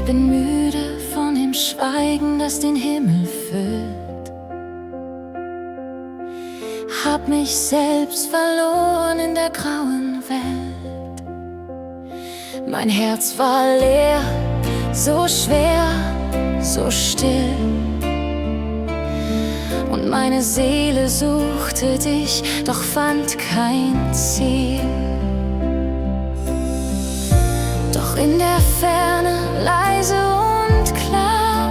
Ich bin müde von dem Schweigen, das den Himmel füllt. Hab mich selbst verloren in der grauen Welt. Mein Herz war leer, so schwer, so still. Und meine Seele suchte dich, doch fand kein Ziel. Doch in der Ferne, leise und klar,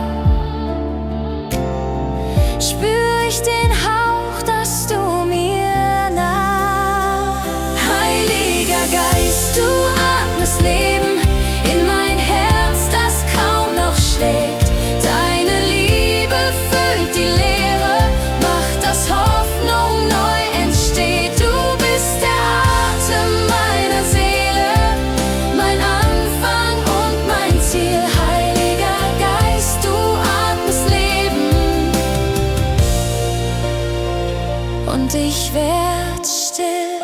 spür ich den Hauch, dass du mir nah. Heiliger Geist, du atmest Leben in mein Herz, das kaum noch schlägt. Deine Liebe füllt die Leere, macht, dass Hoffnung neu entsteht. Du bist der Atem meiner Seele, mein Anfang und mein Ziel. Heiliger Geist, du atmest Leben und ich werd still.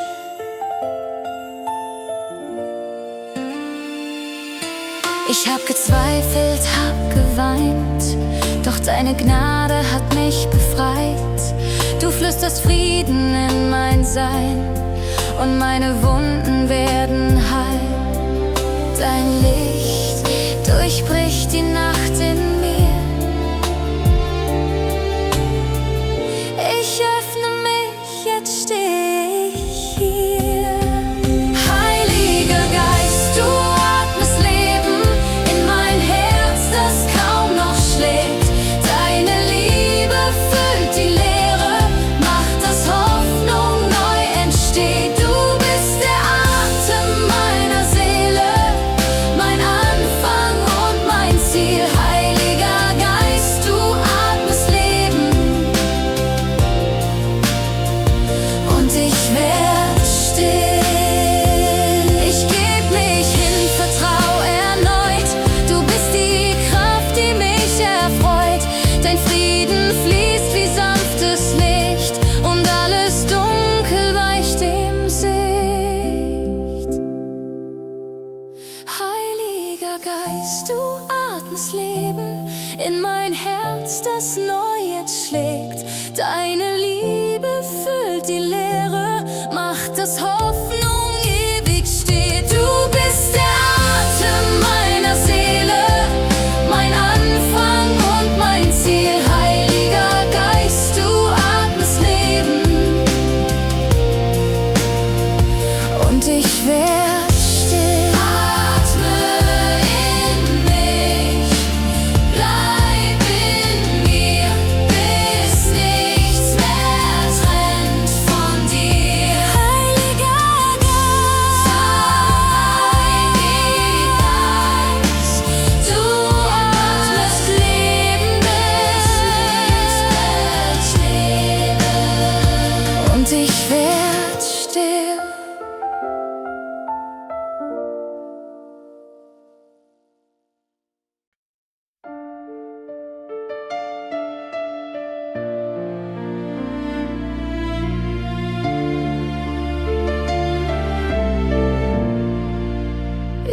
Ich hab gezweifelt, hab geweint, doch deine Gnade hat mich befreit. Du flüsterst Frieden in mein Sein und meine Wunden werden heil. Dein Licht durchbricht die Nacht in mir. Ich öffne mich, jetzt steh ich hier. Heiliger Geist, du atmest Leben in mein Herz, das kaum noch schlägt. Deine Liebe füllt die Leere, macht, dass Hoffnung neu entsteht. Du bist der Atem meiner Seele, mein Anfang und mein Ziel. Heiliger Geist, du atmest Leben und ich werd still. Ich geb mich hin, vertrau erneut. Du bist die Kraft, die mich erfreut. Dein Frieden fließt wie sanftes Licht und alles Dunkel weicht dem Sicht. Heiliger Geist, du atmest Leben in mein Herz, das neu jetzt schlägt. Deine Liebe füllt die Leere, macht, dass Hoffnung ewig steht. Du bist der Atem meiner Seele, mein Anfang und mein Ziel. Heiliger Geist, du atmest Leben und ich werd still. Atme in mich, bleib in mir, bis nichts mehr trennt von dir. Heiliger Geist, du atmest Leben, bis nichts mehr steht und ich werd still.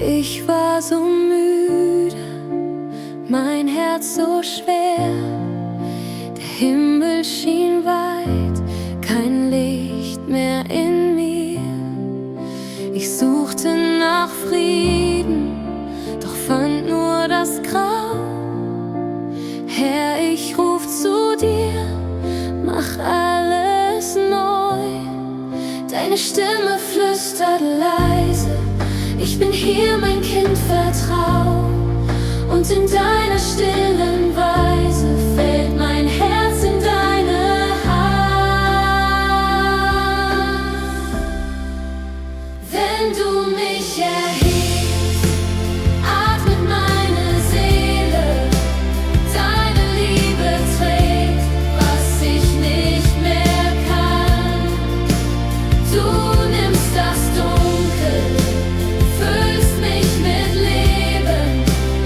Ich war so müde, mein Herz so schwer. Der Himmel schien weit, kein Licht mehr in mir. Ich suchte nach Frieden, doch fand nur das Grau. Herr, ich ruf zu dir, mach alles neu. Deine Stimme flüstert leise, ich bin hier, mein Kind, vertrau. Und in deiner stillen Weise fällt mein Herz in deine Hand. Wenn du mich erhebst, atmet meine Seele. Deine Liebe trägt, was ich nicht mehr kann. Du nimmst das Dunkel, füllst mich mit Leben.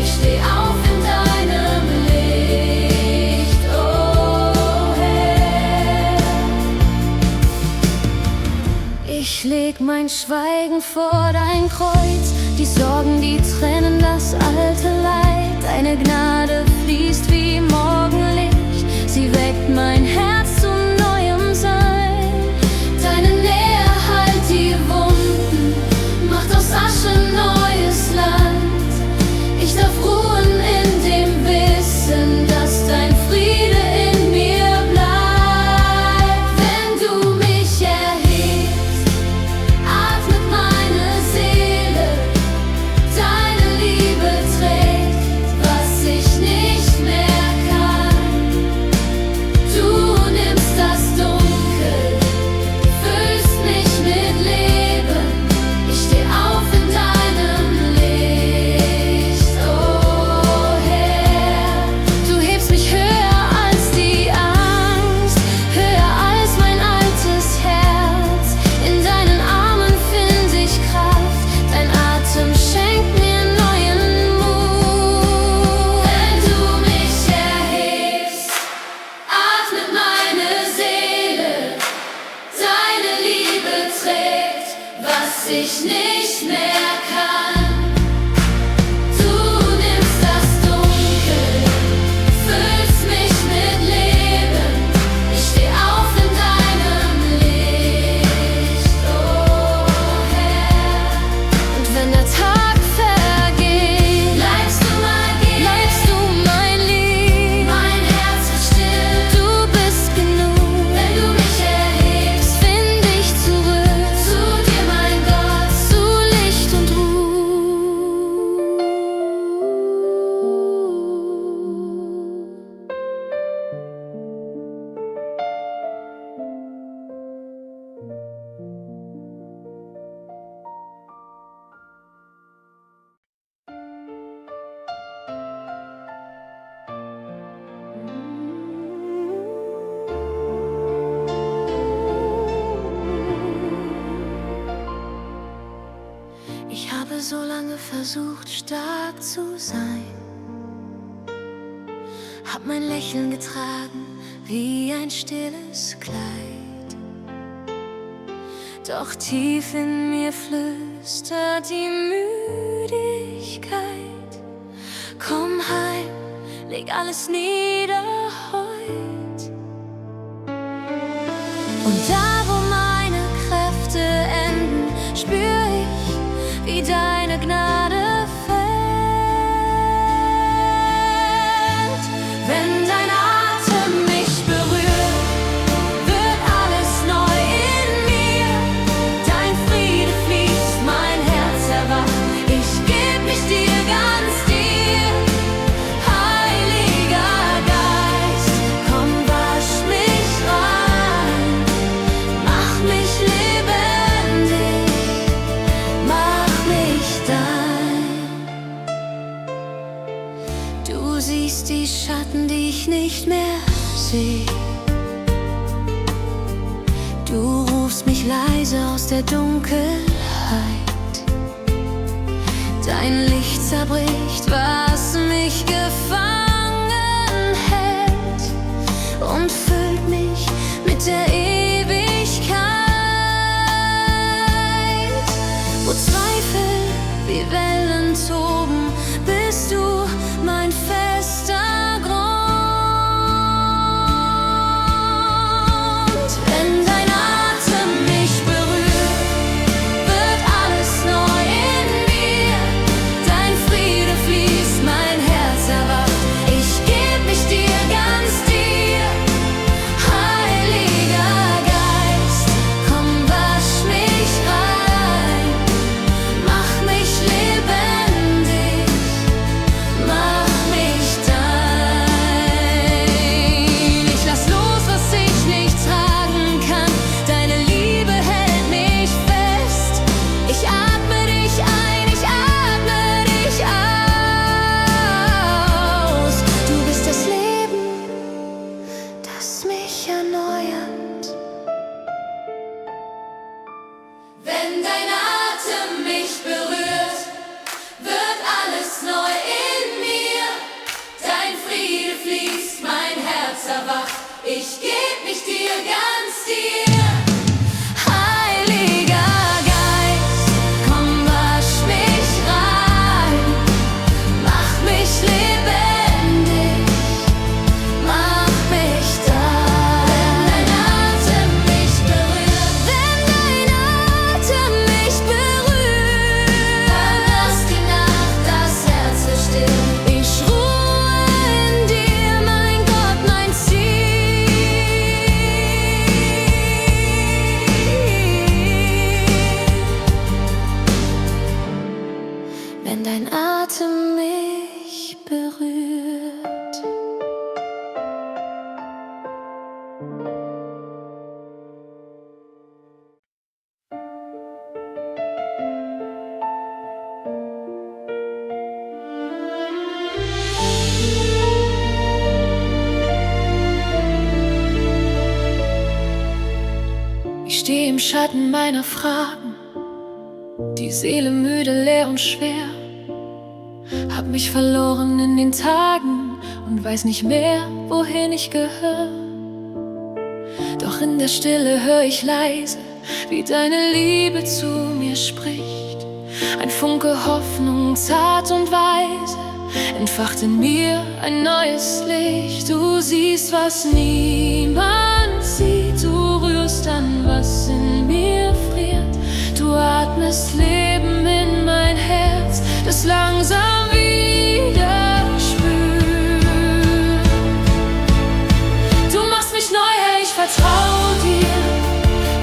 Ich steh auf in deinem Licht, oh Herr. Ich leg mein Schweigen vor dein Kreuz, die Sorgen, die trennen, das alte Leid. Deine Gnade fließt wie Morgenlicht, sie weckt mein Herz zu neuem Sein. Deine Nähe heilt die Wunden, macht aus Asche neues Land. Ich darf ruhen in dem Wissen, dass dein Friede in mir bleibt. Wenn du mich erhebst, atmet meine Seele. Deine Liebe trägt, was ich nicht mehr kann. Du nimmst das Dunkel, füllst mich mit Leben. Ich steh auf in deinem Licht, oh Herr. Du hebst mich höher als die Angst, höher als mein altes Herz. In deinen Armen find ich Kraft, dein Atem schenkt mir neuen Mut. Wenn du mich erhebst, atmet meine Seele. Deine Liebe trägt, was ich nicht mehr kann. Du nimmst das Dunkel, füllst mich mit Leben. Ich steh auf in deinem Licht, oh Herr. Und wenn der Tag vergeht, bleibst du mein Lied. Mein Herz wird still, du bist genug. Wenn du mich erhebst, find ich zurück zu dir, mein Gott, zu Licht und Ruhe. Ich habe so lange versucht, stark zu sein, hab mein Lächeln getragen wie ein stilles Kleid. Doch tief in mir flüstert die Müdigkeit. Komm heim, leg alles nieder heut. Und da, wo meine Kräfte enden, spür ich, wie deine Gnade fällt. Wenn dein Atem mich berührt, wird alles neu in mir. Dein Friede fließt, mein Herz erwacht. Ich geb mich dir, ganz dir. Heiliger Geist, komm, wasch mich rein. Mach mich lebendig, mach mich dein. Du siehst die Schatten, die ich nicht mehr seh. Du rufst mich leise aus der Dunkelheit. Dein Licht zerbricht, was mich gefangen hält, und füllt mich mit der Ewigkeit. Wo Zweifel wie Wellen toben, bist du mein fester Grund. Wenn dein Atem mich berührt, wird alles neu in mir. Dein Friede fließt, mein Herz erwacht. Ich geb mich dir, ganz dir. Heiliger Geist, komm, wasch mich rein. Mach mich lebendig, mach mich dein. Ich lass los, was ich nicht tragen kann. Deine Liebe hält mich fest. Ich atme dich ein, ich atme dich aus. Du bist das Leben, das mich erneuert. Wenn dein Atem mich berührt, wird alles neu in mir. Dein Friede fließt, mein Herz erwacht. Ich geb mich dir, ganz dir. Heiliger Geist, komm, wasch mich rein. Mach mich lebendig. Ich stehe im Schatten meiner Fragen, die Seele müde, leer und schwer. Hab mich verloren in den Tagen und weiß nicht mehr, wohin ich gehöre. Doch in der Stille hör ich leise, wie deine Liebe zu mir spricht. Ein Funke Hoffnung, zart und weise, entfacht in mir ein neues Licht. Du siehst, was niemand sieht, du rührst an, was in mir friert. Du atmest Leben in mein Herz, das langsam wieder spürt. Du machst mich neu, Herr, ich vertrau dir.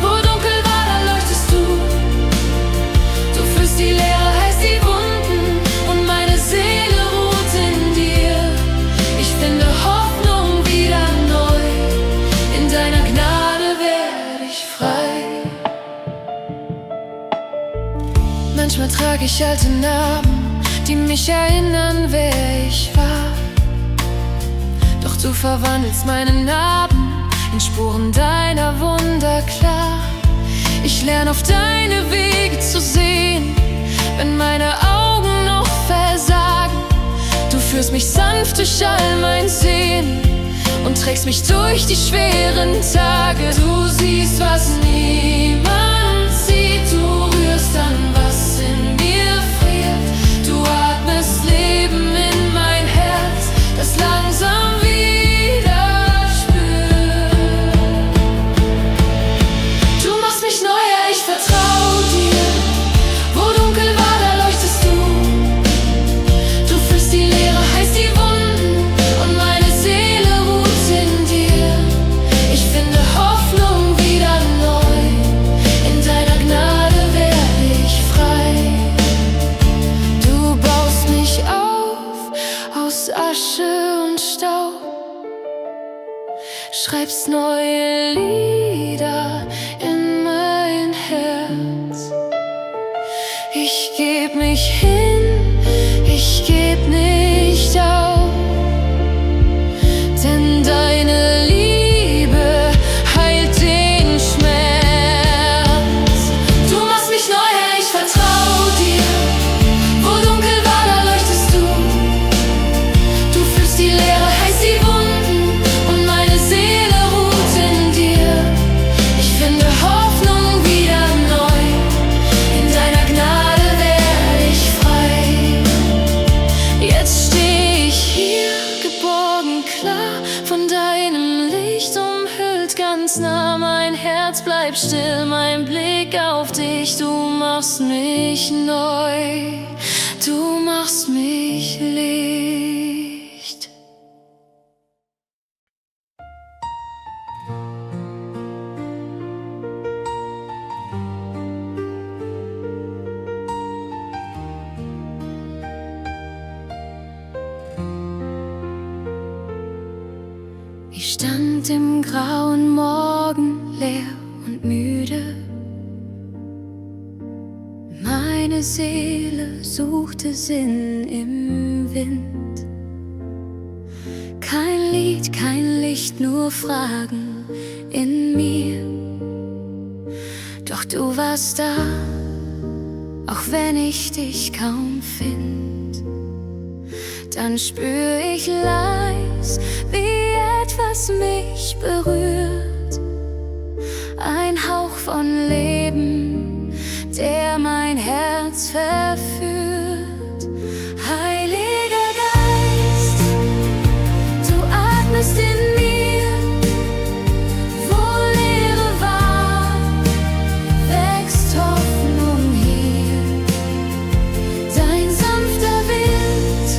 Wo dunkel war, da leuchtest du. Du fühlst die Leere, heißt die Wunden, und meine Seele ruht in dir. Ich finde Hoffnung wieder neu, in deiner Gnade werde ich frei. Manchmal trage ich alte Narben, die mich erinnern, wer ich war. Doch du verwandelst meine Narben in Spuren deiner Wunder klar. Ich lerne auf deine Wege zu sehen, wenn meine Augen noch versagen. Du führst mich sanft durch all mein Sehen und trägst mich durch die schweren Tage. Du siehst, was niemand sieht, du rührst an, was in mir friert. Du atmest Leben in mein Herz, das langsam wieder spürt. Du machst mich neu, Herr, ich vertrau dir. Wo dunkel war, da leuchtest du. Du fühlst die Leere, heißt die Wunden, und meine Seele ruht in dir. Ich finde Hoffnung wieder neu, in deiner Gnade werde ich frei. Du baust mich auf aus Asche und Staub, schreibst neue Lieder in mein Herz. Ich geb mich hin, ich geb nicht auf, denn deine Liebe heilt den Schmerz. Du machst mich neu, Herr, ich vertrau dir. Wo dunkel war, da leuchtest du. Du fühlst die Leere, heißt die Wunden, und meine Seele ruht in dir. Ich finde Hoffnung wieder neu, in deiner Gnade werde ich frei. Jetzt steh ich hier, geborgen klar, von deinem Licht umhüllt, ganz nah. Mein Herz bleibt still, mein Blick auf dich. Du machst mich neu, du machst mich Licht. Ich stand im grauen Morgen, leer und müde. Meine Seele suchte Sinn im Wind. Kein Lied, kein Licht, nur Fragen in mir. Doch du warst da, auch wenn ich dich kaum find. Dann spür ich leis, wie etwas mich berührt. Ein Hauch von Leben, der mein Herz verführt. Heiliger Geist, du atmest in mir, wo Leere war, wächst Hoffnung hier. Dein sanfter Wind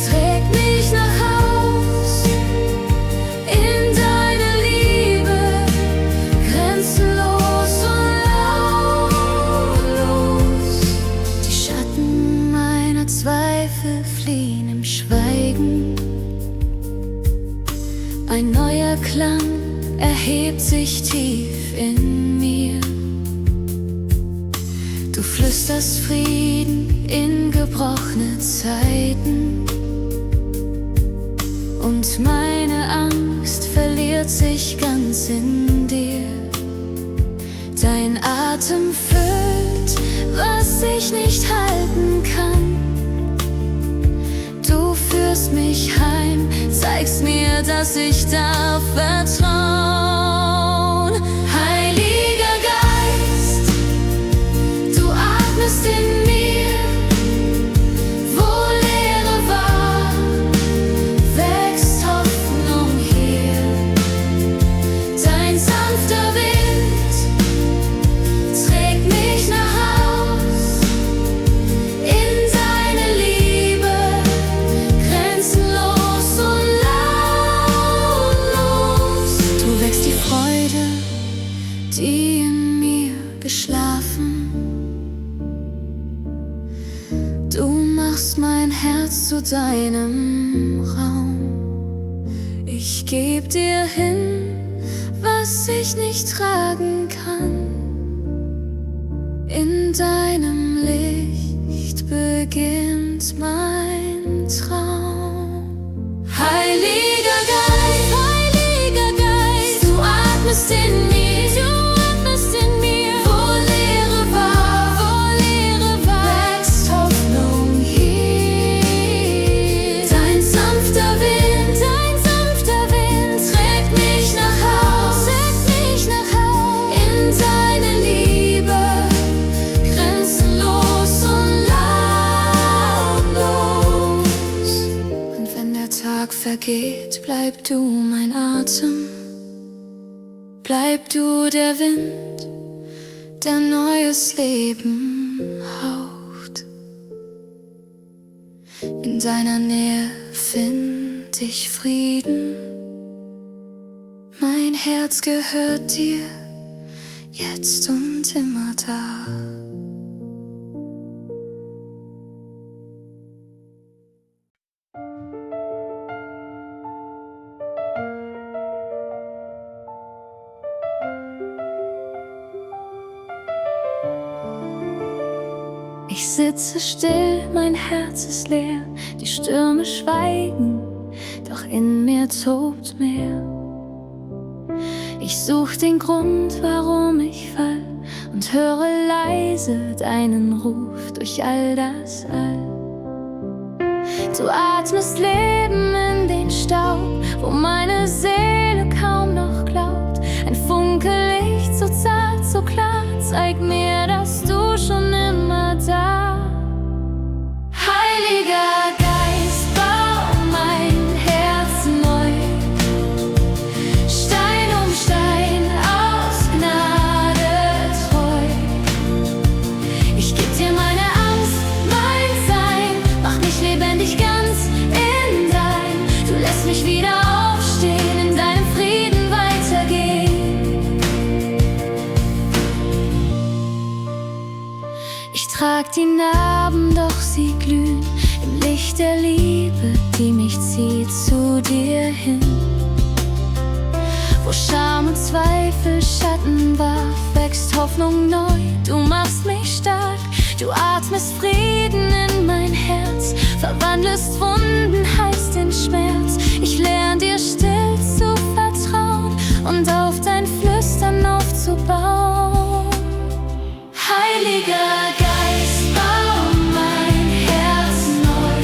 trägt mich nach Haus, in deine Liebe, grenzenlos und lautlos. Die Schatten meiner Zweifel fliehen im Schweigen. Ein neuer Klang erhebt sich tief in mir. Du flüsterst Frieden in gebrochene Zeiten. Und meine Angst verliert sich ganz in dir. Dein Atem füllt, was ich nicht halten kann. Du führst mich heim, zeigst mir, dass ich darf vertrauen. Heiliger Geist, du atmest in mir, wo Leere war, wächst Hoffnung hier. Dein sanfter Wind trägt mich nach Haus, in deine Liebe, grenzenlos und lautlos. Du wächst die Freude, die in mir geschlafen. Du machst mein Herz zu deinem Raum. Ich geb dir hin, was ich nicht tragen kann. In deinem Licht beginnt mein Traum. Heiliger Geist, du atmest in mir, wo Leere war, wächst Hoffnung hier. Dein sanfter Wind trägt mich nach Haus, in deine Liebe, grenzenlos und lautlos. Und wenn der Tag vergeht, bleib du mein Atem, bleib du der Wind, der neues Leben haucht. In deiner Nähe find ich Frieden. Mein Herz gehört dir, jetzt und immer da. Ich sitze still, mein Herz ist leer, die Stürme schweigen, doch in mir tobt mehr. Ich such den Grund, warum ich fall, und höre leise deinen Ruf durch all das All. Du atmest Leben in den Staub, wo meine Seele kaum noch glaubt. Ein Funke Licht, so zart, so klar, zeig mir, dass du schon immer da. Heiliger Geist, bau mein Herz neu, Stein um Stein, aus Gnade treu. Ich geb dir meine Angst, mein Sein, mach mich lebendig ganz in dein. Du lässt mich wieder aufstehen, in deinem Frieden weitergehen. Ich trag die Narben, doch sie glühen im Licht der Liebe, die mich zieht zu dir hin. Wo Scham und Zweifel Schatten warf, wächst Hoffnung neu, du machst mich stark. Du atmest Frieden in mein Herz, verwandelst Wunden, heilst den Schmerz. Ich lerne dir still zu vertrauen und auf dein Flüstern aufzubauen. Heiliger Geist, bau mein Herz neu,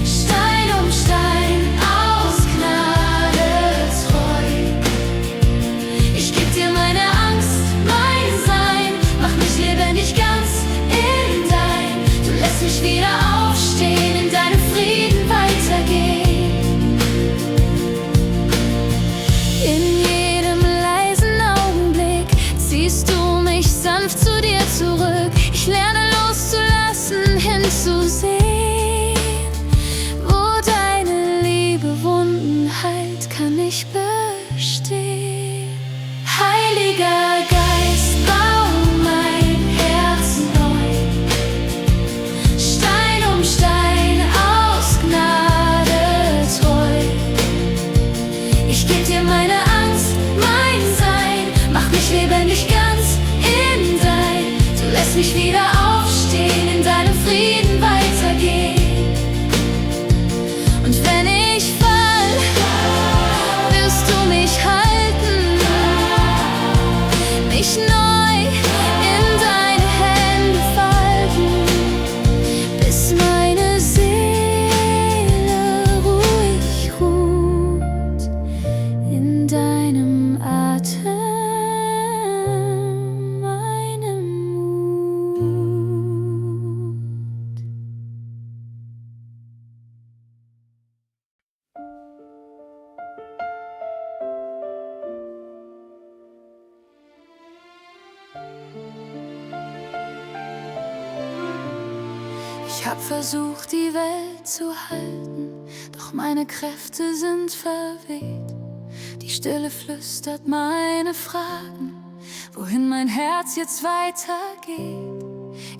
Stein um Stein, aus Gnade treu. Ich geb dir meine Angst, mein Sein, mach mich lebendig ganz in dein. Du lässt mich wieder aufstehen, in deinem Frieden weitergehen. In jedem leisen Augenblick ziehst du mich sanft zu dir zurück. Ich lerne loszulassen, hinzusehen, wo deine Liebe Wunden heilt, kann ich bestehen. Heiliger Geist, bau mein Herz neu, Stein um Stein, aus Gnade treu. Ich geb dir meine Angst, mein Sein, mach mich lebendig ganz in dein. Du lässt mich wieder aufstehen, in deinem Frieden weitergehen. Und wenn ich fall, wirst du mich halten. hab versucht, die Welt zu halten, doch meine Kräfte sind verweht. Die Stille flüstert meine Fragen, wohin mein Herz jetzt weitergeht.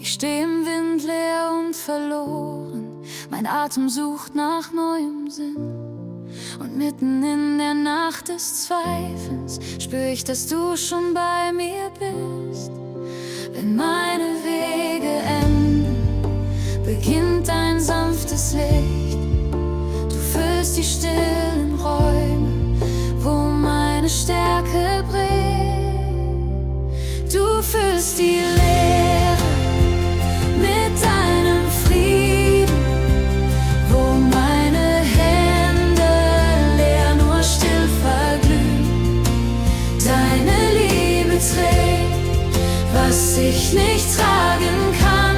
Ich steh im Wind leer und verloren, mein Atem sucht nach neuem Sinn. Und mitten in der Nacht des Zweifels spür ich, dass du schon bei mir bist. Wenn meine Wege enden, beginnt ein sanftes Licht. Du füllst die stillen Räume, wo meine Stärke bricht. Du füllst die Leere mit deinem Frieden, wo meine Hände leer nur still verglühen. Deine Liebe trägt, was ich nicht tragen kann.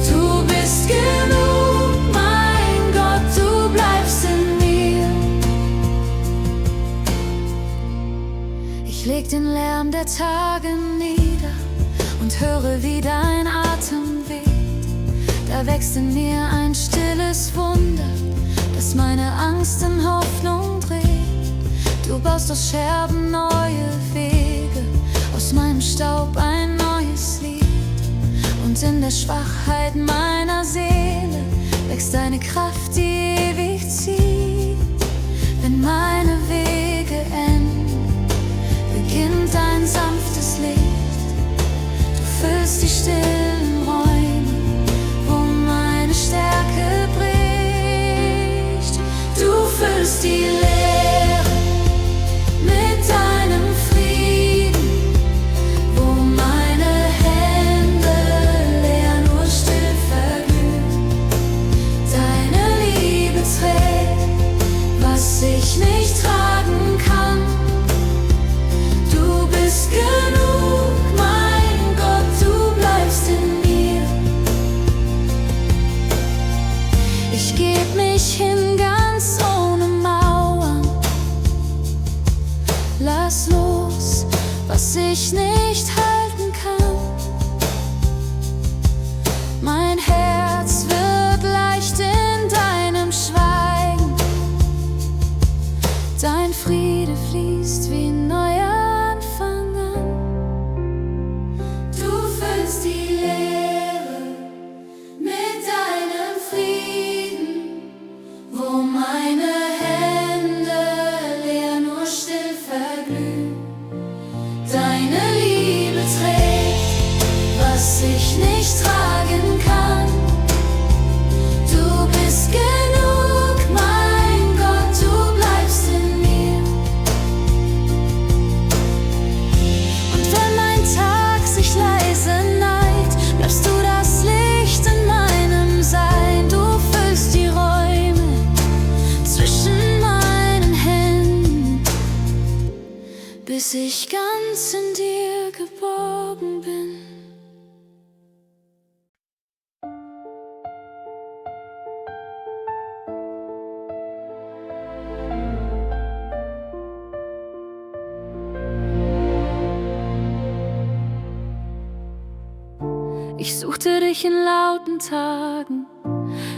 Du bist genug, mein Gott, du bleibst in mir. Ich leg den Lärm der Tage nieder und höre, wie dein Atem weht. Da wächst in mir ein stilles Wunder, das meine Angst in Hoffnung dreht. Du baust aus Scherben neue Wege, aus meinem Staub ein neues Lied. Und in der Schwachheit meiner Seele wächst deine Kraft, die ewig zieht. Wenn meine Wege enden, beginnt ein sanftes Licht. Du füllst die stillen Räume, wo meine Stärke bricht. Du füllst die Leere mit deinem Frieden, wo meine Hände leer nur still verglühen. Deine Liebe trägt, was ich nicht tragen kann. Du bist genug, mein Gott, du bleibst in mir. Ich geb mich hin ganz ohne Mauern. Lass los, was ich nicht halten kann. Mein Herz wird leicht in deinem Schweigen. Dein Friede fließt wie ein neuer Anfang an. Du füllst die Leere mit deinem Frieden, wo meine Hände leer nur still verglühen. Deine Liebe trägt, was ich nicht tragen kann. Du bist genug, mein Gott, du bleibst in mir. Und wenn mein Tag sich leise neigt, bleibst du das Licht in meinem Sein. Du füllst die Räume zwischen meinen Händen, bis ich ganz in dir geborgen bin. Ich suchte dich in lauten Tagen,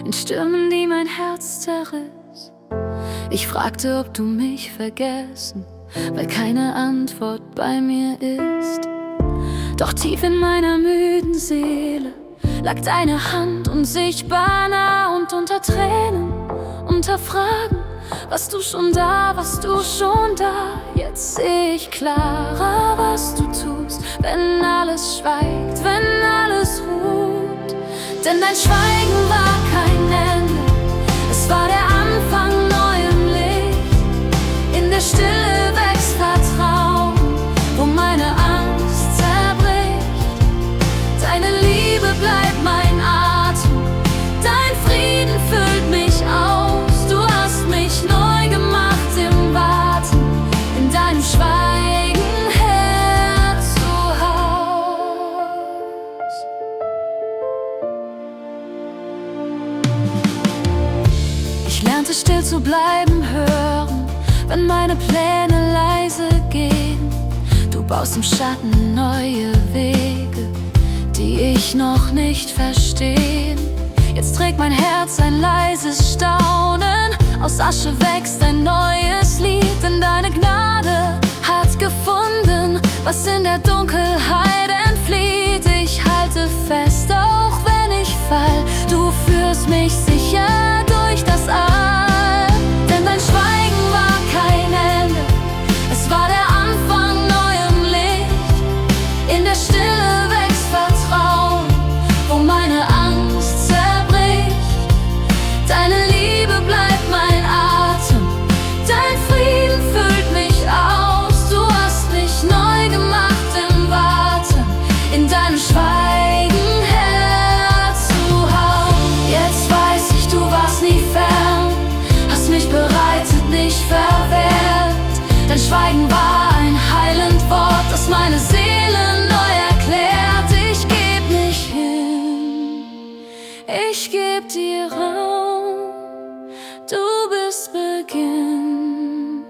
in Stürmen, die mein Herz zerriss. Ich fragte, ob du mich vergessen, weil keine Antwort bei mir ist. Doch tief in meiner müden Seele lag deine Hand unsichtbar nah, und unter Tränen, unter Fragen, warst du schon da, warst du schon da. Jetzt seh ich klarer, was du tust, wenn alles schweigt, wenn alles ruht. Denn dein Schweigen war kein Ende, es war der Anfang neuem Licht. In der Stille wächst Vertrauen, wo meine Angst zerbricht. Deine Liebe bleibt mein Atem, dein Frieden füllt mich aus. Du hast mich neu gemacht im Warten, in deinem Schweigen Herz zu Haus. Ich lernte still zu bleiben, hören, wenn meine Pläne leise gehen. Du baust im Schatten neue Wege, die ich noch nicht verstehen. Jetzt trägt mein Herz ein leises Staunen, aus Asche wächst ein neues Lied, denn deine Gnade hat gefunden, was in der Dunkelheit entflieht. Ich halte fest, auch wenn ich fall, du führst mich sicher durch das All. Denn dein Schweigen war kein Ende, es war der Anfang neuem Licht. In der Stille wächst Vertrauen, wo meine Angst zerbricht. Deine Liebe bleibt mein Atem, dein Frieden füllt mich aus. Du hast mich neu gemacht im Warten, in deinem Schweigen herzuhauen. Jetzt weiß ich, du warst nie fern, hast mich bereitet, nicht verwehrt. Dein Schweigen war ein heilend Wort, das meine Seele neu erklärt. Ich geb mich hin, ich geb dir Raum. Du bist Beginn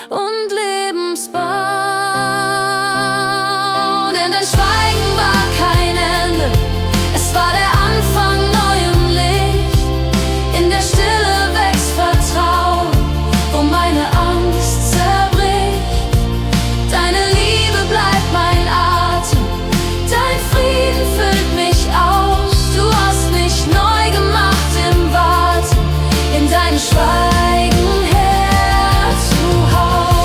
und Lebensbau. Denn dein Schweigen war kein Ende, es war der Anfang neuem Licht. In der Stille wächst Vertrauen, wo meine Angst zerbricht. Deine Liebe bleibt mein Atem, dein Frieden füllt mich aus. Du hast mich neu gemacht im Warten, in deinem Schweigen herzuhauen.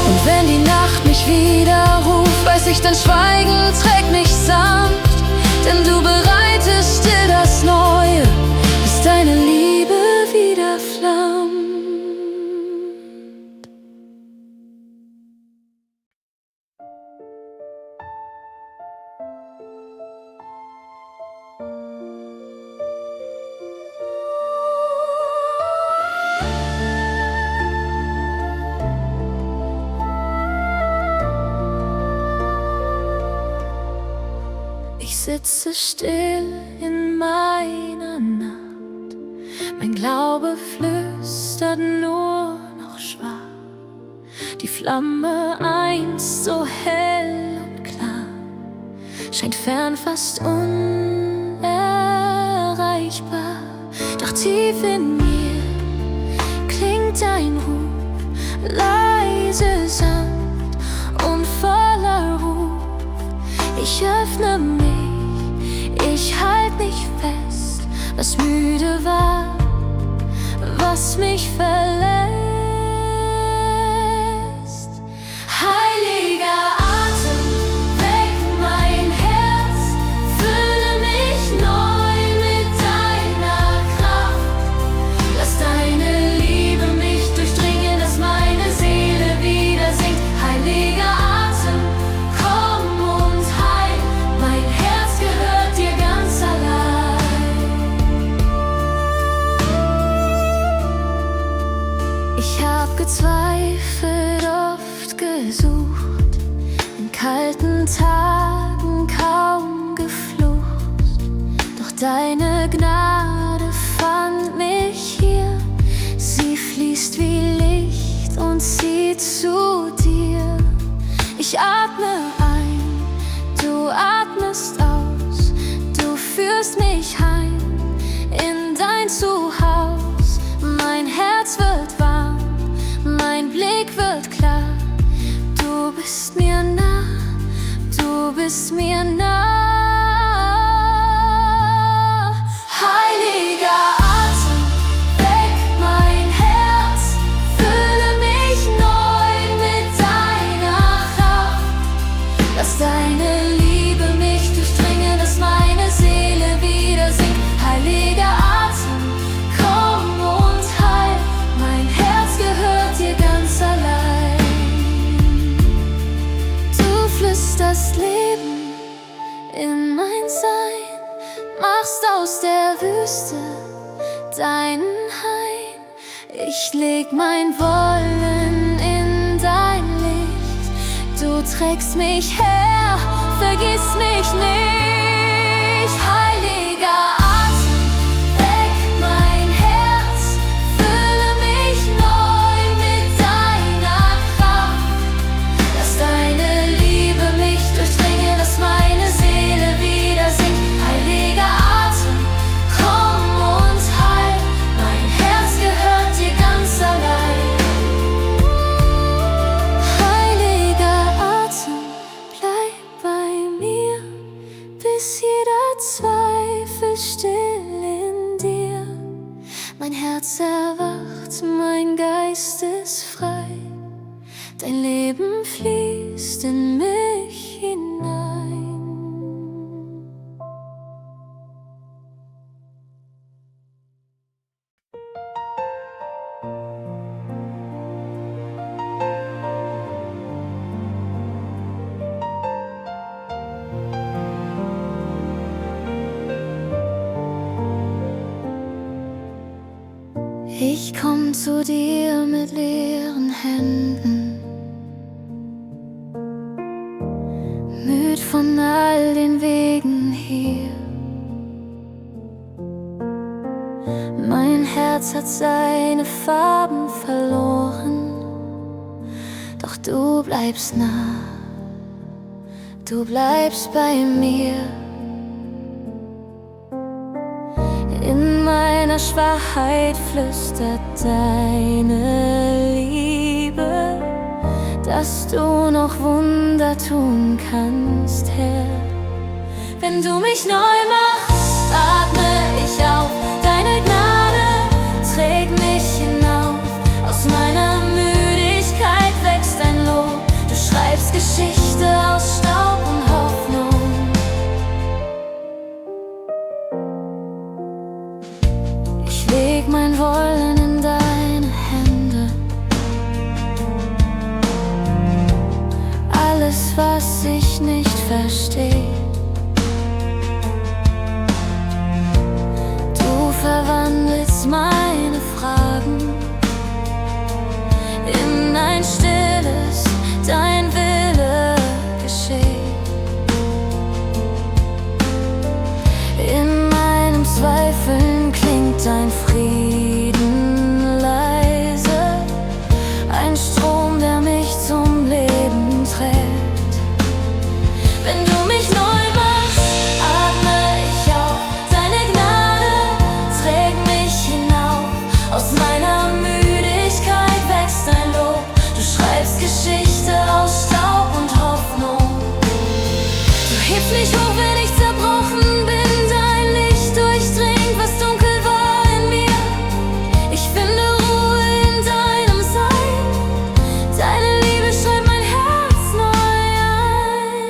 Und wenn die Nacht mich wieder ruft, weiß ich, dein Schweigen trägt mich sanft, denn du bereitest dir das Neue, bis deine Liebe wieder flammt. Ich sitze still in meiner Nacht, mein Glaube flüstert nur noch schwach. Die Flamme einst so hell und klar scheint fern, fast unerreichbar. Doch tief in mir klingt ein Ruf, leise, sanft und voller Ruf. Ich öffne mich, ich halt mich fest, was müde war, was mich verlässt. Heiliger Atem, weck mein Herz, fülle mich neu mit deiner Kraft. Lass deine Liebe mich durchdringen, dass meine Seele wieder singt. Heiliger Atem, komm und heil, mein Herz gehört dir ganz allein. Ich hab gezweifelt, oft gesucht, in kalten Tagen kaum geflucht. Doch deine Gnade fand mich hier, sie fließt wie Licht und zieht zu dir. Ich atme ein, du atmest aus, du führst mich heim in dein Zuhause. Mein Herz wird warm, mein Blick wird klar. Du bist mir nah, du bist mir nah. Heiliger Atem, weck mein Herz, fülle mich neu mit deiner Kraft. Lass deine Liebe mich durchdringen, dass meine Seele wieder singt. Heiliger Atem, komm und heil, mein Herz gehört dir ganz allein. Du flüsterst Leben in mein Sein, machst aus der Wüste deinen Hain. Ich leg mein Wollen in dein Licht, du trägst mich her, vergiss mich nicht. Heiliger Atem, weck mein Herz, fülle mich neu mit deiner Kraft. Lass deine Liebe mich durchdringen, dass meine Seele wieder singt. Ich komm zu dir mit leeren Händen, müd von all den Wegen hier. Mein Herz hat seine Farben verloren, doch du bleibst nah, du bleibst bei mir. In meiner Schwachheit flüstert deine Liebe, dass du noch Wunder tun kannst, Herr. Wenn du mich neu machst, atme ich auf. Deine Gnade trägt mich hinauf. Aus meiner Müdigkeit wächst ein Lob. Du schreibst Geschichte aus Staub und Hoffnung. Ich leg mein Wollen in deine Hände. Alles, was ich nicht verstehe, du verwandelst meine Fragen in ein stilles, dein Wille geschieht. In meinem Zweifeln klingt dein Frieden leise, ein Strom, der mich zum Leben trägt. Wenn du mich neu machst, atme ich auf. Deine Gnade trägt mich hinauf. Aus meiner Müdigkeit wächst ein Lob. Du schreibst Geschichte aus Staub und Hoffnung. Du hebst mich hoch, wenn ich zerbrochen bin. Dein Licht durchdringt, was dunkel war in mir. Ich finde Ruhe in deinem Sein. Deine Liebe schreibt mein Herz neu ein.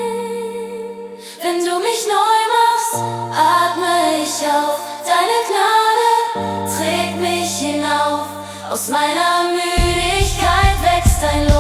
Wenn du mich neu machst, atme ich auf. Deine Gnade trägt mich hinauf. Aus meiner Müdigkeit wächst ein Lob.